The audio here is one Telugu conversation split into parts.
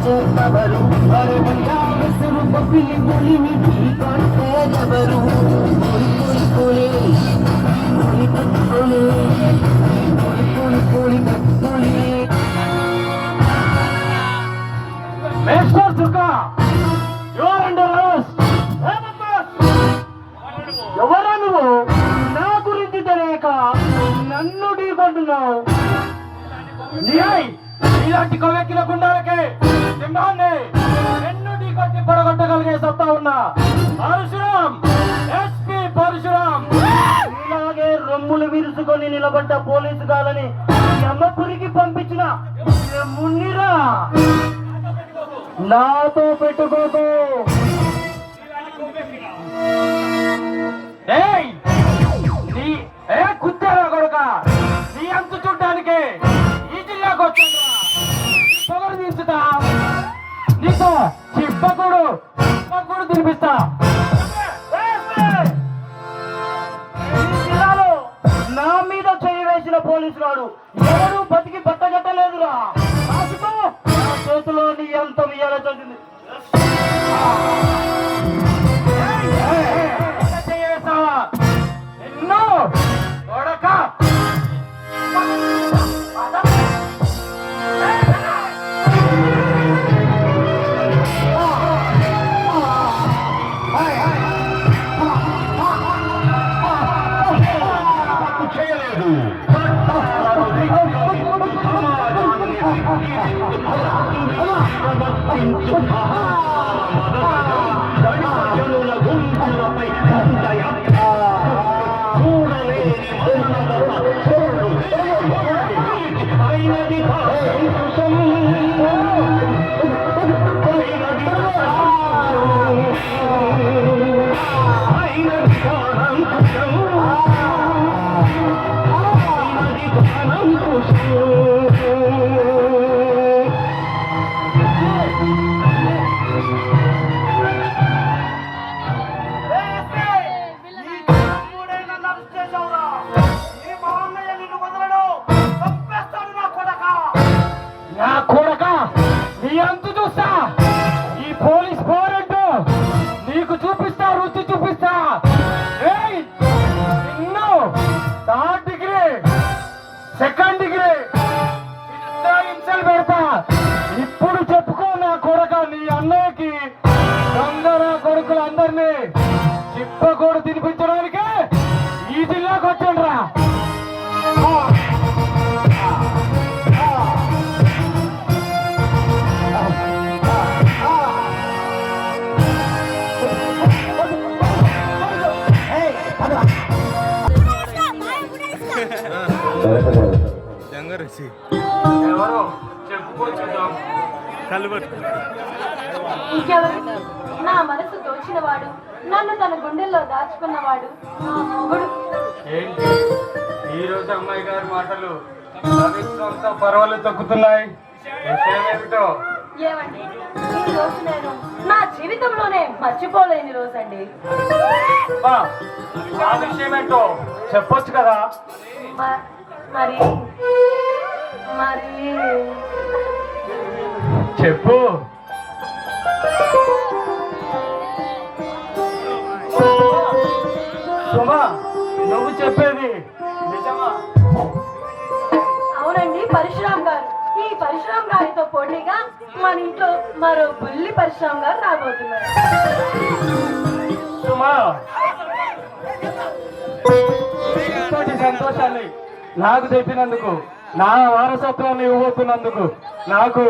చెప్పవరు విసురు పిలి పులిని కొట్టేదెవరు Mr. Durga, you are under arrest. ఎవరా నువ్వు? నా గురించి తెలియక నన్ను ఢీకొంటున్నావు. ఇలాంటి కొవ్వెక్కిన గుండాలకి సింహాన్ని ఎన్ను ఢీకొట్టి పడగొట్టగలిగే సత్తా ఉన్నా పరశురాం, ఎస్పీ పరశురాం. ఇలాగే రొమ్ములు విరుచుకొని నిలబడ్డ పోలీసు గాలని అమ్మపురికి పంపించిన మున్నిరా నాతో పెట్టుకోకు. కుత్తారా కొడుక, నీ అంతు చూడ్డానికి ఈ జిల్లాకు వచ్చిందా? పొగరు తీర్చుతా, నీతో చిప్పకూడు తినిపిస్తా. జిల్లాలో నా మీద చేయి వేసిన పోలీసు వాడు ఎవరు బతికి బట్టగట్టలేదురా. చేతిలో నీ అంత ఇయ్యాల్సింది. ఎన్నో కొడక చేయలేదు. జనుల గుంపులపై అయినది సెకండ్ డిగ్రీ హింసలు పెడతా. ఇప్పుడు చెప్పుకో నా కొడుక, నీ అన్నయ్యకి దొంగర కొడుకులందరినీ చిప్పకూడు తినిపించడానికి ఈ జిల్లాకు వచ్చండ్రా. ఇంకెవరు? నా మనసు దోచినవాడు, నన్ను తన గుండెల్లో దాచుకున్నవాడు నా మొగుడు. ఈ రోజు అమ్మాయి గారి మాటలు పర్వాలేదు తగ్గుతున్నాయి. ఏమిటో ఏమండి, ఈ రోజు నేను నా జీవితంలోనే మర్చిపోలేని రోజండి. ఆ విషయం ఏంటో చెప్పొచ్చు కదా. మరి మరి చెప్పు. సుమా, నువ్వు చెప్పేది నిజమా? అవునండి పరశురాం గారు. ఈ పరశురాం గారితో పోటీగా మన ఇంట్లో మరో బుల్లి పరశురాం గారు రాబోతున్నారు. సుమా, సంతోషాన్ని నాకు చెప్పినందుకు, నా వారసత్వాన్ని ఇవ్వబోతున్నందుకు నాకు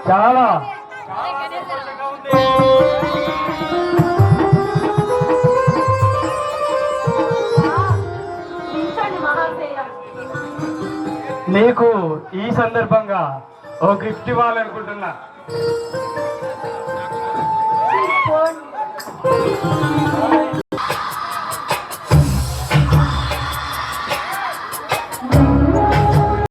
చాలా నీకు ఈ సందర్భంగా ఓ గిఫ్ట్ ఇవ్వాలనుకుంటున్నా.